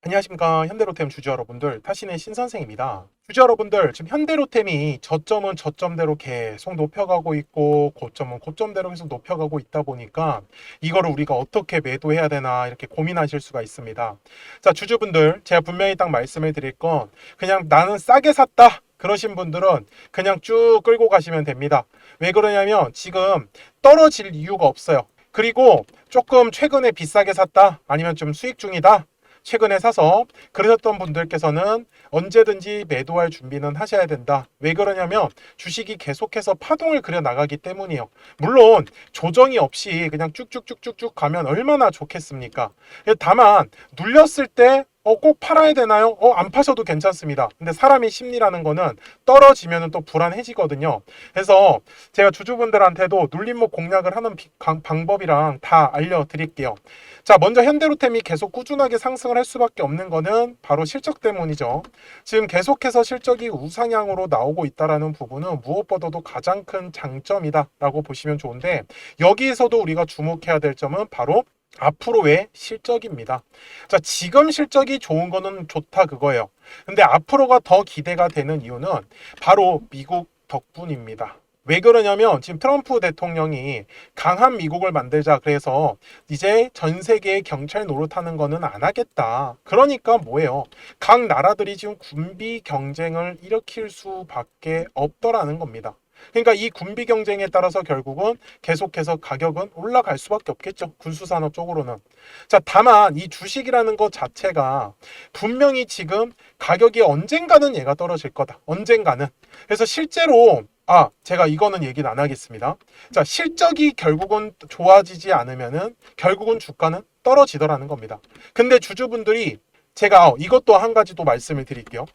안녕하십니까. 현대로템 주주 여러분들, 타신의 신선생입니다. 주주 여러분들, 지금 현대로템이 저점은 저점대로 계속 높여가고 있고 고점은 고점대로 계속 높여가고 있다 보니까 이거를 우리가 어떻게 매도해야 되나 이렇게 고민하실 수가 있습니다. 자, 주주분들, 제가 분명히 딱 말씀을 드릴 건 그냥 나는 싸게 샀다 그러신 분들은 그냥 쭉 끌고 가시면 됩니다. 왜 그러냐면 지금 떨어질 이유가 없어요. 그리고 조금 최근에 비싸게 샀다 아니면 좀 수익 중이다, 최근에 사서 그러셨던 분들께서는 언제든지 매도할 준비는 하셔야 된다. 왜 그러냐면 주식이 계속해서 파동을 그려 나가기 때문이에요. 물론 조정이 없이 그냥 쭉쭉쭉쭉쭉 가면 얼마나 좋겠습니까? 다만 눌렸을 때 꼭 팔아야 되나요? 안 파셔도 괜찮습니다. 근데 사람의 심리라는 거는 떨어지면 또 불안해지거든요. 그래서 제가 주주분들한테도 눌림목 공략을 하는 방법이랑 다 알려드릴게요. 자, 먼저 현대로템이 계속 꾸준하게 상승을 할 수밖에 없는 거는 바로 실적 때문이죠. 지금 계속해서 실적이 우상향으로 나오고 있다는 부분은 무엇보다도 가장 큰 장점이다라고 보시면 좋은데, 여기에서도 우리가 주목해야 될 점은 바로 앞으로의 실적입니다. 자, 지금 실적이 좋은 거는 좋다 그거예요. 근데 앞으로가 더 기대가 되는 이유는 바로 미국 덕분입니다. 왜 그러냐면 지금 트럼프 대통령이 강한 미국을 만들자 그래서 이제 전 세계의 경찰 노릇하는 거는 안 하겠다. 그러니까 뭐예요? 각 나라들이 지금 군비 경쟁을 일으킬 수밖에 없더라는 겁니다. 그러니까 이 군비 경쟁에 따라서 결국은 계속해서 가격은 올라갈 수밖에 없겠죠. 군수산업 쪽으로는. 자, 다만 이 주식이라는 것 자체가 분명히 지금 가격이 언젠가는 얘가 떨어질 거다. 언젠가는. 그래서 실제로 제가 이거는 얘기는 안 하겠습니다. 자, 실적이 결국은 좋아지지 않으면은 결국은 주가는 떨어지더라는 겁니다. 근데 주주분들이 제가 이것도 한 가지 또 말씀을 드릴게요.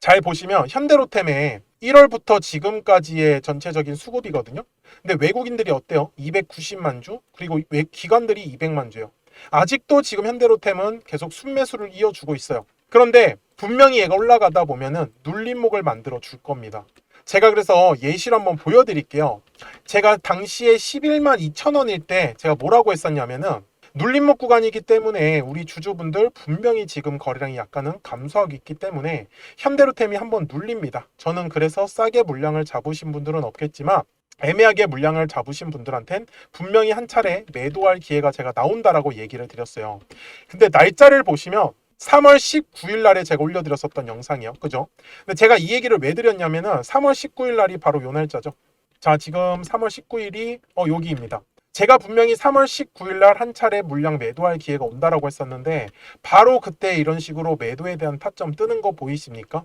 잘 보시면 현대로템의 1월부터 지금까지의 전체적인 수급이거든요. 근데 외국인들이 어때요? 290만 주, 그리고 기관들이 200만 주예요. 아직도 지금 현대로템은 계속 순매수를 이어주고 있어요. 그런데 분명히 얘가 올라가다 보면은 눌림목을 만들어 줄 겁니다. 제가 그래서 예시를 한번 보여드릴게요. 제가 당시에 11만 2천 원일 때 제가 뭐라고 했었냐면은 눌림목 구간이기 때문에 우리 주주분들 분명히 지금 거래량이 약간은 감소하고 있기 때문에 현대로템이 한번 눌립니다. 저는 그래서 싸게 물량을 잡으신 분들은 없겠지만 애매하게 물량을 잡으신 분들한텐 분명히 한 차례 매도할 기회가 제가 나온다라고 얘기를 드렸어요. 근데 날짜를 보시면 3월 19일 날에 제가 올려드렸었던 영상이요. 그죠? 근데 제가 이 얘기를 왜 드렸냐면은 3월 19일 날이 바로 요 날짜죠. 자, 지금 3월 19일이 여기입니다. 제가 분명히 3월 19일 날 한 차례 물량 매도할 기회가 온다라고 했었는데 바로 그때 이런 식으로 매도에 대한 타점 뜨는 거 보이십니까?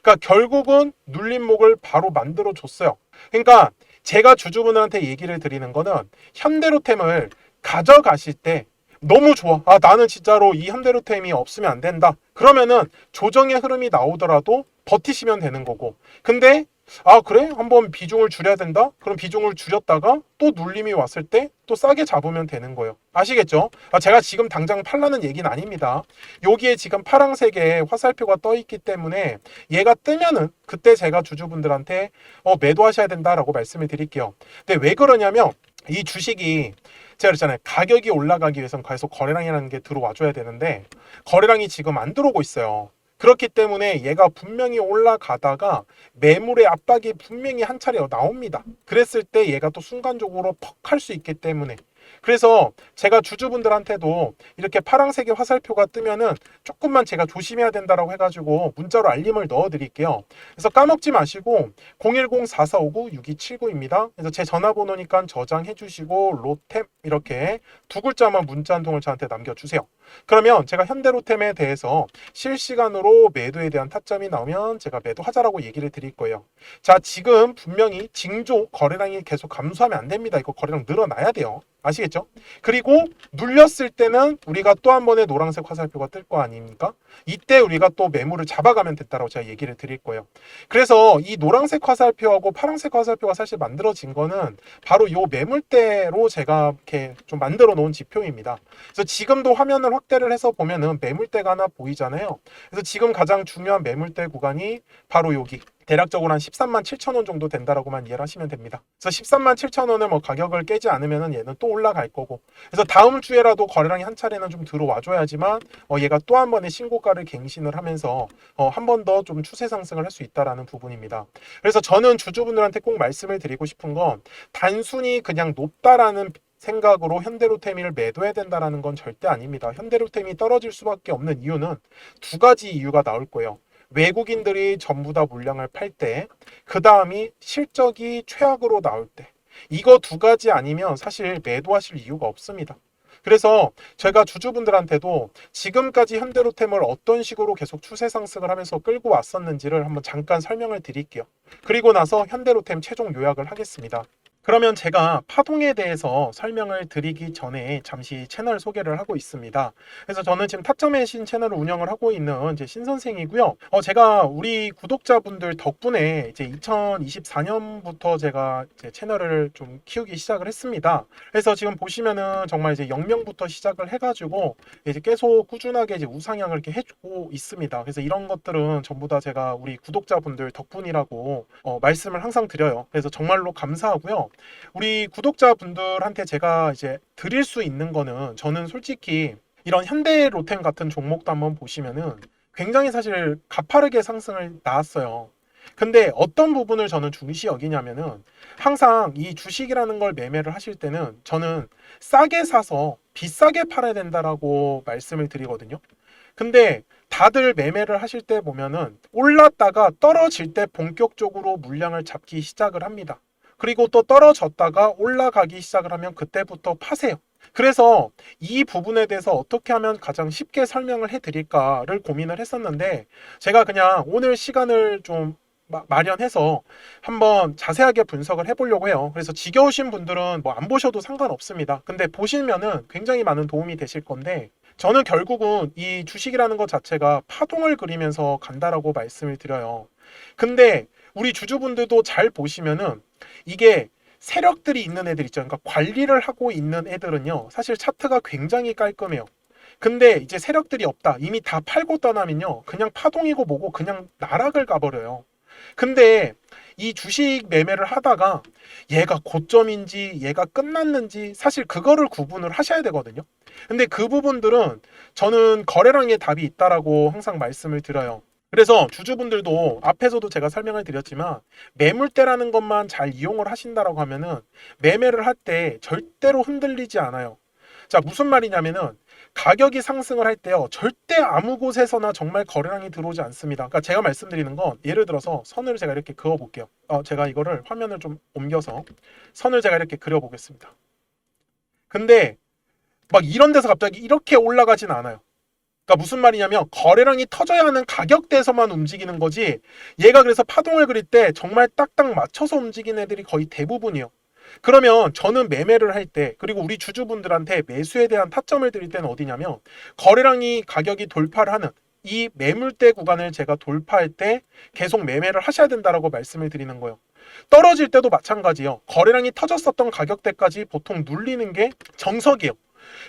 그러니까 결국은 눌림목을 바로 만들어 줬어요. 그러니까 제가 주주분들한테 얘기를 드리는 거는 현대로템을 가져가실 때 너무 좋아. 나는 진짜로 이 현대로템이 없으면 안 된다. 그러면은 조정의 흐름이 나오더라도 버티시면 되는 거고. 근데 그래? 한번 비중을 줄여야 된다? 그럼 비중을 줄였다가 또 눌림이 왔을 때 또 싸게 잡으면 되는 거예요. 아시겠죠? 제가 지금 당장 팔라는 얘기는 아닙니다. 여기에 지금 파란색의 화살표가 떠 있기 때문에 얘가 뜨면은 그때 제가 주주분들한테 매도하셔야 된다라고 말씀을 드릴게요. 근데 왜 그러냐면 이 주식이 제가 그랬잖아요. 가격이 올라가기 위해서는 계속 거래량이라는 게 들어와 줘야 되는데 거래량이 지금 안 들어오고 있어요. 그렇기 때문에 얘가 분명히 올라가다가 매물의 압박이 분명히 한 차례 나옵니다. 그랬을 때 얘가 또 순간적으로 퍽 할 수 있기 때문에. 그래서 제가 주주분들한테도 이렇게 파란색의 화살표가 뜨면은 조금만 제가 조심해야 된다라고 해가지고 문자로 알림을 넣어 드릴게요. 그래서 까먹지 마시고 010-4459-6279입니다. 그래서 제 전화번호니까 저장해 주시고 로템 이렇게 두 글자만 문자 한 통을 저한테 남겨주세요. 그러면 제가 현대로템에 대해서 실시간으로 매도에 대한 타점이 나오면 제가 매도하자라고 얘기를 드릴 거예요. 자, 지금 분명히 징조 거래량이 계속 감소하면 안 됩니다. 이거 거래량 늘어나야 돼요. 아시겠죠? 그리고 눌렸을 때는 우리가 또 한 번의 노란색 화살표가 뜰 거 아닙니까? 이때 우리가 또 매물을 잡아가면 됐다라고 제가 얘기를 드릴 거예요. 그래서 이 노란색 화살표하고 파란색 화살표가 사실 만들어진 거는 바로 요 매물대로 제가 이렇게 좀 만들어 놓은 지표입니다. 그래서 지금도 화면을 확대를 해서 보면은 매물대가 하나 보이잖아요. 그래서 지금 가장 중요한 매물대 구간이 바로 여기 대략적으로 한 13만 7천 원 정도 된다라고만 이해를 하시면 됩니다. 그래서 13만 7천 원을 뭐 가격을 깨지 않으면은 얘는 또 올라갈 거고, 그래서 다음 주에라도 거래량이 한 차례는 좀 들어와 줘야지만 얘가 또 한 번의 신고가를 갱신을 하면서 한 번 더 좀 추세 상승을 할 수 있다라는 부분입니다. 그래서 저는 주주분들한테 꼭 말씀을 드리고 싶은 건, 단순히 그냥 높다라는 생각으로 현대로테미를 매도해야 된다라는 건 절대 아닙니다. 현대로템이 떨어질 수밖에 없는 이유는 두 가지 이유가 나올 거예요. 외국인들이 전부 다 물량을 팔 때, 그 다음이 실적이 최악으로 나올 때, 이거 두 가지 아니면 사실 매도하실 이유가 없습니다. 그래서 제가 주주분들한테도 지금까지 현대로템을 어떤 식으로 계속 추세 상승을 하면서 끌고 왔었는지를 한번 잠깐 설명을 드릴게요. 그리고 나서 현대로템 최종 요약을 하겠습니다. 그러면 제가 파동에 대해서 설명을 드리기 전에 잠시 채널 소개를 하고 있습니다. 그래서 저는 지금 타점의 신 채널을 운영을 하고 있는 이제 신선생이고요. 제가 우리 구독자분들 덕분에 이제 2024년부터 제가 이제 채널을 좀 키우기 시작을 했습니다. 그래서 지금 보시면은 정말 이제 0명부터 시작을 해가지고 이제 계속 꾸준하게 이제 우상향을 이렇게 해주고 있습니다. 그래서 이런 것들은 전부 다 제가 우리 구독자분들 덕분이라고 말씀을 항상 드려요. 그래서 정말로 감사하고요. 우리 구독자분들한테 제가 이제 드릴 수 있는 거는, 저는 솔직히 이런 현대로템 같은 종목도 한번 보시면은 굉장히 사실 가파르게 상승을 나왔어요. 근데 어떤 부분을 저는 중시 여기냐면은, 항상 이 주식이라는 걸 매매를 하실 때는 저는 싸게 사서 비싸게 팔아야 된다라고 말씀을 드리거든요. 근데 다들 매매를 하실 때 보면은 올랐다가 떨어질 때 본격적으로 물량을 잡기 시작을 합니다. 그리고 또 떨어졌다가 올라가기 시작을 하면 그때부터 파세요. 그래서 이 부분에 대해서 어떻게 하면 가장 쉽게 설명을 해드릴까를 고민을 했었는데, 제가 그냥 오늘 시간을 좀 마련해서 한번 자세하게 분석을 해보려고 해요. 그래서 지겨우신 분들은 뭐 안 보셔도 상관없습니다. 근데 보시면은 굉장히 많은 도움이 되실 건데, 저는 결국은 이 주식이라는 것 자체가 파동을 그리면서 간다라고 말씀을 드려요. 근데 우리 주주분들도 잘 보시면은 이게 세력들이 있는 애들 있죠. 그러니까 관리를 하고 있는 애들은요, 사실 차트가 굉장히 깔끔해요. 근데 이제 세력들이 없다, 이미 다 팔고 떠나면요, 그냥 파동이고 뭐고 그냥 나락을 가버려요. 근데 이 주식 매매를 하다가 얘가 고점인지 얘가 끝났는지 사실 그거를 구분을 하셔야 되거든요. 근데 그 부분들은 저는 거래량의 답이 있다라고 항상 말씀을 드려요. 그래서 주주분들도 앞에서도 제가 설명을 드렸지만, 매물대라는 것만 잘 이용을 하신다라고 하면은 매매를 할 때 절대로 흔들리지 않아요. 자, 무슨 말이냐면은, 가격이 상승을 할 때요, 절대 아무 곳에서나 정말 거래량이 들어오지 않습니다. 그러니까 제가 말씀드리는 건, 예를 들어서 선을 제가 이렇게 그어 볼게요. 제가 이거를 화면을 좀 옮겨서 선을 제가 이렇게 그려 보겠습니다. 근데 막 이런 데서 갑자기 이렇게 올라가진 않아요. 그러니까 무슨 말이냐면, 거래량이 터져야 하는 가격대에서만 움직이는 거지, 얘가 그래서 파동을 그릴 때 정말 딱딱 맞춰서 움직이는 애들이 거의 대부분이에요. 그러면 저는 매매를 할 때, 그리고 우리 주주분들한테 매수에 대한 타점을 드릴 때는 어디냐면, 거래량이 가격이 돌파를 하는 이 매물대 구간을 제가 돌파할 때 계속 매매를 하셔야 된다라고 말씀을 드리는 거예요. 떨어질 때도 마찬가지예요. 거래량이 터졌었던 가격대까지 보통 눌리는 게 정석이에요.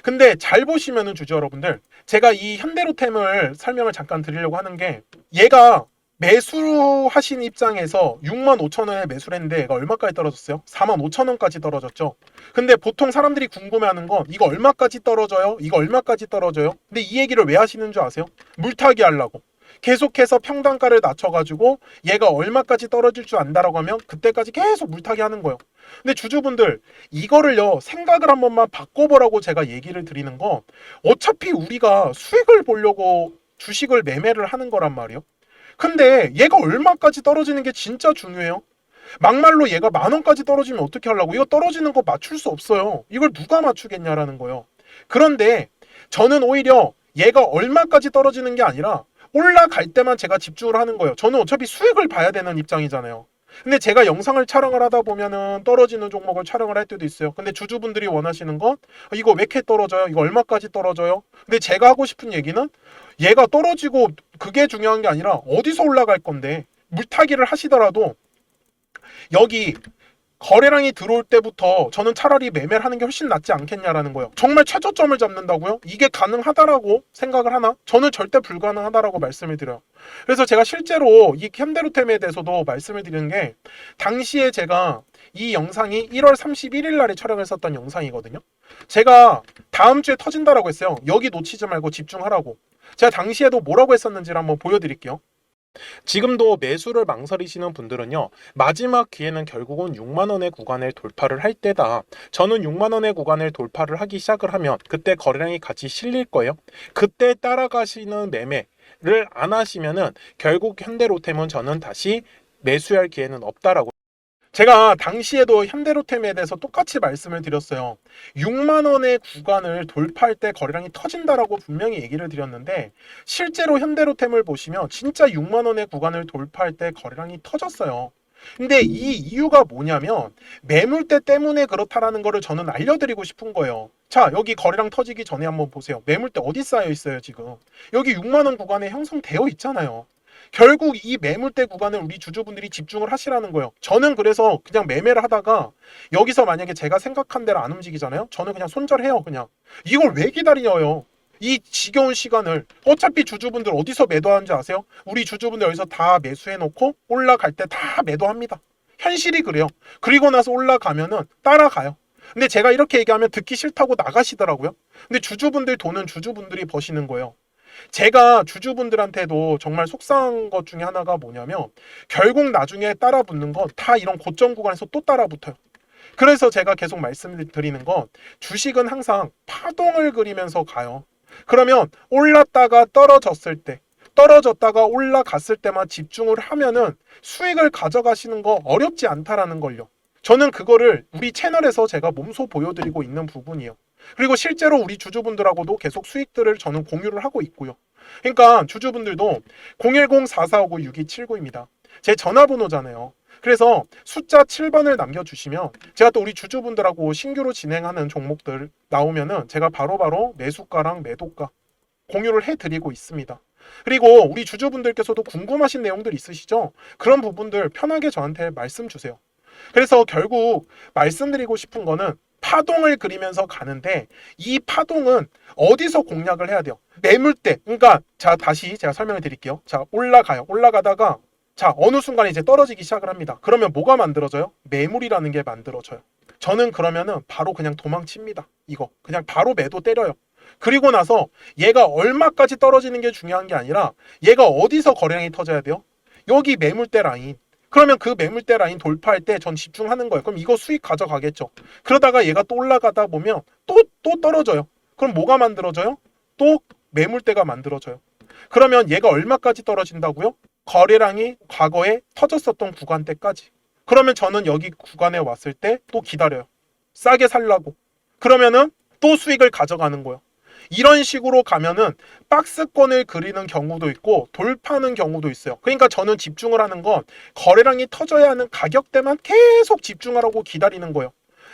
근데 잘 보시면은 주주 여러분들, 제가 이 현대로템을 설명을 잠깐 드리려고 하는 게, 얘가 매수하신 입장에서 6만 5천 원에 매수를 했는데 얘가 얼마까지 떨어졌어요? 4만 5천 원까지 떨어졌죠. 근데 보통 사람들이 궁금해하는 건, 이거 얼마까지 떨어져요? 이거 얼마까지 떨어져요? 근데 이 얘기를 왜 하시는 줄 아세요? 물타기 하려고. 계속해서 평단가를 낮춰가지고 얘가 얼마까지 떨어질 줄 안다라고 하면 그때까지 계속 물타기 하는 거예요. 근데 주주분들, 이거를요, 생각을 한 번만 바꿔보라고 제가 얘기를 드리는 건, 어차피 우리가 수익을 보려고 주식을 매매를 하는 거란 말이에요. 근데 얘가 얼마까지 떨어지는 게 진짜 중요해요. 막말로 얘가 10,000원까지 떨어지면 어떻게 하려고? 이거 떨어지는 거 맞출 수 없어요. 이걸 누가 맞추겠냐라는 거예요. 그런데 저는 오히려 얘가 얼마까지 떨어지는 게 아니라 올라갈 때만 제가 집중을 하는 거예요. 저는 어차피 수익을 봐야 되는 입장이잖아요. 근데 제가 영상을 촬영을 하다 보면은 떨어지는 종목을 촬영을 할 때도 있어요. 근데 주주분들이 원하시는 건, 이거 왜 이렇게 떨어져요? 이거 얼마까지 떨어져요? 근데 제가 하고 싶은 얘기는, 얘가 떨어지고 그게 중요한 게 아니라 어디서 올라갈 건데, 물타기를 하시더라도 여기 거래량이 들어올 때부터 저는 차라리 매매를 하는 게 훨씬 낫지 않겠냐라는 거예요. 정말 최저점을 잡는다고요? 이게 가능하다라고 생각을 하나? 저는 절대 불가능하다라고 말씀을 드려요. 그래서 제가 실제로 이 현대로템에 대해서도 말씀을 드리는 게, 당시에 제가 이 영상이 1월 31일 날에 촬영했었던 영상이거든요. 제가 다음 주에 터진다라고 했어요. 여기 놓치지 말고 집중하라고. 제가 당시에도 뭐라고 했었는지를 한번 보여드릴게요. 지금도 매수를 망설이시는 분들은요, 마지막 기회는 결국은 6만원의 구간을 돌파를 할 때다. 저는 6만원의 구간을 돌파를 하기 시작을 하면 그때 거래량이 같이 실릴 거예요. 그때 따라가시는 매매를 안 하시면은 결국 현대로템은 저는 다시 매수할 기회는 없다라고. 제가 당시에도 현대로템에 대해서 똑같이 말씀을 드렸어요. 6만원의 구간을 돌파할 때 거래량이 터진다라고 분명히 얘기를 드렸는데, 실제로 현대로템을 보시면 진짜 6만원의 구간을 돌파할 때 거래량이 터졌어요. 근데 이 이유가 뭐냐면, 매물대 때문에 그렇다라는 거를 저는 알려드리고 싶은 거예요. 자, 여기 거래량 터지기 전에 한번 보세요. 매물대 어디 쌓여 있어요, 지금? 여기 6만원 구간에 형성되어 있잖아요. 결국 이 매물대 구간을 우리 주주분들이 집중을 하시라는 거예요. 저는 그래서 그냥 매매를 하다가 여기서 만약에 제가 생각한 대로 안 움직이잖아요. 저는 그냥 손절해요. 그냥 이걸 왜 기다려요? 이 지겨운 시간을. 어차피 주주분들 어디서 매도하는지 아세요? 우리 주주분들 여기서 다 매수해놓고 올라갈 때 다 매도합니다. 현실이 그래요. 그리고 나서 올라가면은 따라가요. 근데 제가 이렇게 얘기하면 듣기 싫다고 나가시더라고요. 근데 주주분들 돈은 주주분들이 버시는 거예요. 제가 주주분들한테도 정말 속상한 것 중에 하나가 뭐냐면, 결국 나중에 따라 붙는 건 다 이런 고점 구간에서 또 따라 붙어요. 그래서 제가 계속 말씀드리는 건, 주식은 항상 파동을 그리면서 가요. 그러면 올랐다가 떨어졌을 때, 떨어졌다가 올라갔을 때만 집중을 하면은 수익을 가져가시는 거 어렵지 않다라는 걸요. 저는 그거를 우리 채널에서 제가 몸소 보여드리고 있는 부분이에요. 그리고 실제로 우리 주주분들하고도 계속 수익들을 저는 공유를 하고 있고요. 그러니까 주주분들도 010-4459-6279입니다. 제 전화번호잖아요. 그래서 숫자 7번을 남겨주시면 제가 또 우리 주주분들하고 신규로 진행하는 종목들 나오면은 제가 바로바로 매수가랑 매도가 공유를 해드리고 있습니다. 그리고 우리 주주분들께서도 궁금하신 내용들 있으시죠? 그런 부분들 편하게 저한테 말씀 주세요. 그래서 결국 말씀드리고 싶은 거는, 파동을 그리면서 가는데 이 파동은 어디서 공략을 해야 돼요? 매물대. 그러니까 자, 다시 제가 설명을 드릴게요. 자, 올라가요. 올라가다가 자, 어느 순간에 이제 떨어지기 시작을 합니다. 그러면 뭐가 만들어져요? 매물이라는 게 만들어져요. 저는 그러면은 바로 그냥 도망칩니다. 이거 그냥 바로 매도 때려요. 그리고 나서 얘가 얼마까지 떨어지는 게 중요한 게 아니라 얘가 어디서 거래량이 터져야 돼요? 여기 매물대 라인. 그러면 그 매물대 라인 돌파할 때 전 집중하는 거예요. 그럼 이거 수익 가져가겠죠. 그러다가 얘가 또 올라가다 보면 또 떨어져요. 그럼 뭐가 만들어져요? 또 매물대가 만들어져요. 그러면 얘가 얼마까지 떨어진다고요? 거래량이 과거에 터졌었던 구간대까지. 그러면 저는 여기 구간에 왔을 때 또 기다려요. 싸게 살라고. 그러면은 또 수익을 가져가는 거예요. 이런 식으로 가면은 박스권을 그리는 경우도 있고 돌파하는 경우도 있어요. 그러니까 저는 집중을 하는 건 거래량이 터져야 하는 가격대만 계속 집중하라고 기다리는 거예요.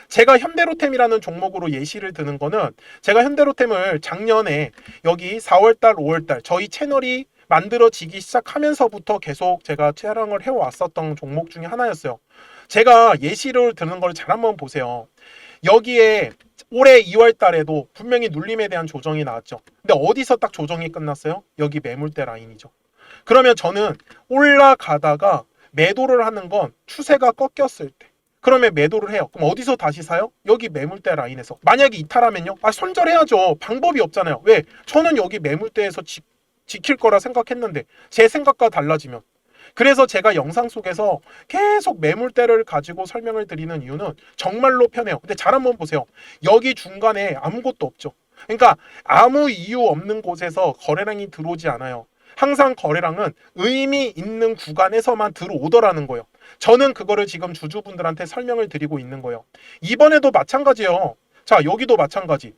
제가 현대로템이라는 종목으로 예시를 드는 거는, 제가 현대로템을 작년에 여기 4월달, 5월달 저희 채널이 만들어지기 시작하면서부터 계속 제가 촬영을 해왔었던 종목 중에 하나였어요. 제가 예시를 드는 걸 잘 한번 보세요. 여기에 올해 2월 달에도 분명히 눌림에 대한 조정이 나왔죠. 근데 어디서 딱 조정이 끝났어요? 여기 매물대 라인이죠. 그러면 저는 올라가다가 매도를 하는 건 추세가 꺾였을 때. 그러면 매도를 해요. 그럼 어디서 다시 사요? 여기 매물대 라인에서. 만약에 이탈하면요? 손절해야죠. 방법이 없잖아요. 왜? 저는 여기 매물대에서 지킬 거라 생각했는데 제 생각과 달라지면. 그래서 제가 영상 속에서 계속 매물대를 가지고 설명을 드리는 이유는 정말로 편해요. 근데 잘 한번 보세요. 여기 중간에 아무것도 없죠. 그러니까 아무 이유 없는 곳에서 거래량이 들어오지 않아요. 항상 거래량은 의미 있는 구간에서만 들어오더라는 거예요. 저는 그거를 지금 주주분들한테 설명을 드리고 있는 거예요. 이번에도 마찬가지예요. 자, 여기도 마찬가지.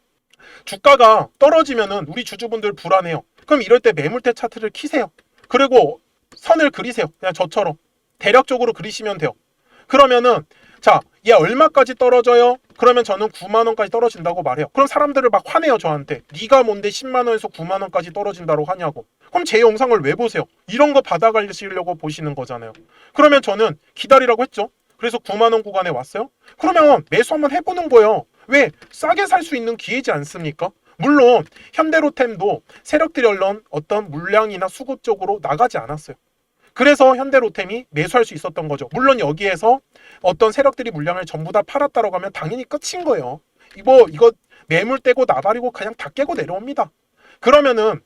주가가 떨어지면은 우리 주주분들 불안해요. 그럼 이럴 때 매물대 차트를 키세요. 그리고 선을 그리세요. 그냥 저처럼 대략적으로 그리시면 돼요. 그러면은 자, 얘 얼마까지 떨어져요? 그러면 저는 9만 원까지 떨어진다고 말해요. 그럼 사람들을 막 화내요, 저한테. 네가 뭔데 10만 원에서 9만 원까지 떨어진다고 하냐고. 그럼 제 영상을 왜 보세요? 이런 거 받아가시려고 보시는 거잖아요. 그러면 저는 기다리라고 했죠. 그래서 9만 원 구간에 왔어요. 그러면 매수 한번 해보는 거예요. 왜? 싸게 살 수 있는 기회지 않습니까? 물론 현대로템도 세력들이 얼른 어떤 물량이나 수급 쪽으로 나가지 않았어요. 그래서 현대로템이 매수할 수 있었던 거죠. 물론 여기에서 어떤 세력들이 물량을 전부 다 팔았다라고 하면 당연히 끝인 거예요. 이거 매물 떼고 나발이고 그냥 다 깨고 내려옵니다. 그러면은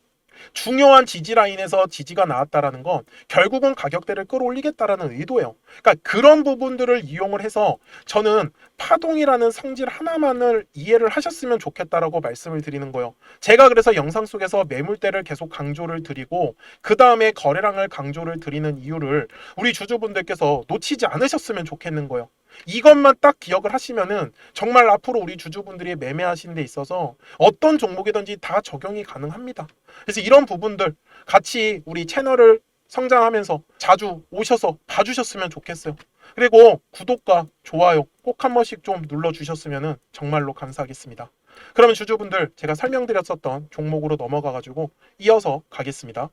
중요한 지지 라인에서 지지가 나왔다라는 건 결국은 가격대를 끌어올리겠다라는 의도예요. 그러니까 그런 부분들을 이용을 해서 저는 파동이라는 성질 하나만을 이해를 하셨으면 좋겠다라고 말씀을 드리는 거예요. 제가 그래서 영상 속에서 매물대를 계속 강조를 드리고 그 다음에 거래량을 강조를 드리는 이유를 우리 주주분들께서 놓치지 않으셨으면 좋겠는 거예요. 이것만 딱 기억을 하시면은 정말 앞으로 우리 주주분들이 매매하시는 데 있어서 어떤 종목이든지 다 적용이 가능합니다. 그래서 이런 부분들 같이 우리 채널을 성장하면서 자주 오셔서 봐주셨으면 좋겠어요. 그리고 구독과 좋아요 꼭 한 번씩 좀 눌러주셨으면 정말로 감사하겠습니다. 그러면 주주분들 제가 설명드렸었던 종목으로 넘어가가지고 이어서 가겠습니다.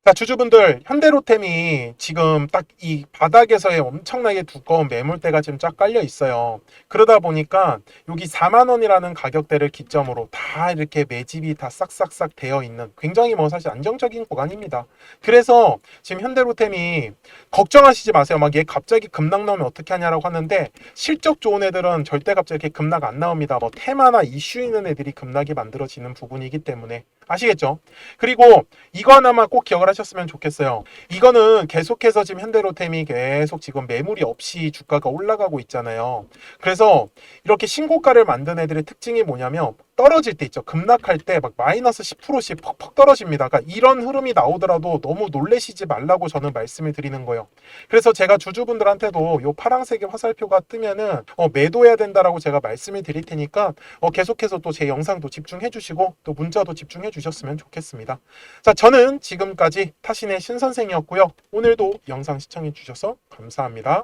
자, 주주분들, 현대로템이 지금 딱 이 바닥에서의 엄청나게 두꺼운 매물대가 지금 쫙 깔려 있어요. 그러다 보니까 여기 4만 원이라는 가격대를 기점으로 다 이렇게 매집이 다 싹싹싹 되어 있는 굉장히 뭐 사실 안정적인 구간입니다. 그래서 지금 현대로템이 걱정하시지 마세요. 막 얘 갑자기 급락 나오면 어떻게 하냐라고 하는데 실적 좋은 애들은 절대 갑자기 이렇게 급락 안 나옵니다. 뭐 테마나 이슈 있는 애들이 급락이 만들어지는 부분이기 때문에 아시겠죠? 그리고 이거 하나만 꼭 기억을 하셨으면 좋겠어요. 이거는 계속해서 지금 현대로템이 계속 지금 매물이 없이 주가가 올라가고 있잖아요. 그래서 이렇게 신고가를 만든 애들의 특징이 뭐냐면 떨어질 때 있죠. 급락할 때 막 마이너스 10%씩 퍽퍽 떨어집니다. 그러니까 이런 흐름이 나오더라도 너무 놀래시지 말라고 저는 말씀을 드리는 거예요. 그래서 제가 주주분들한테도 요 파란색의 화살표가 뜨면은 매도해야 된다라고 제가 말씀을 드릴 테니까 계속해서 또 제 영상도 집중해 주시고 또 문자도 집중해 주셨으면 좋겠습니다. 자, 저는 지금까지 타신의 신선생이었고요. 오늘도 영상 시청해 주셔서 감사합니다.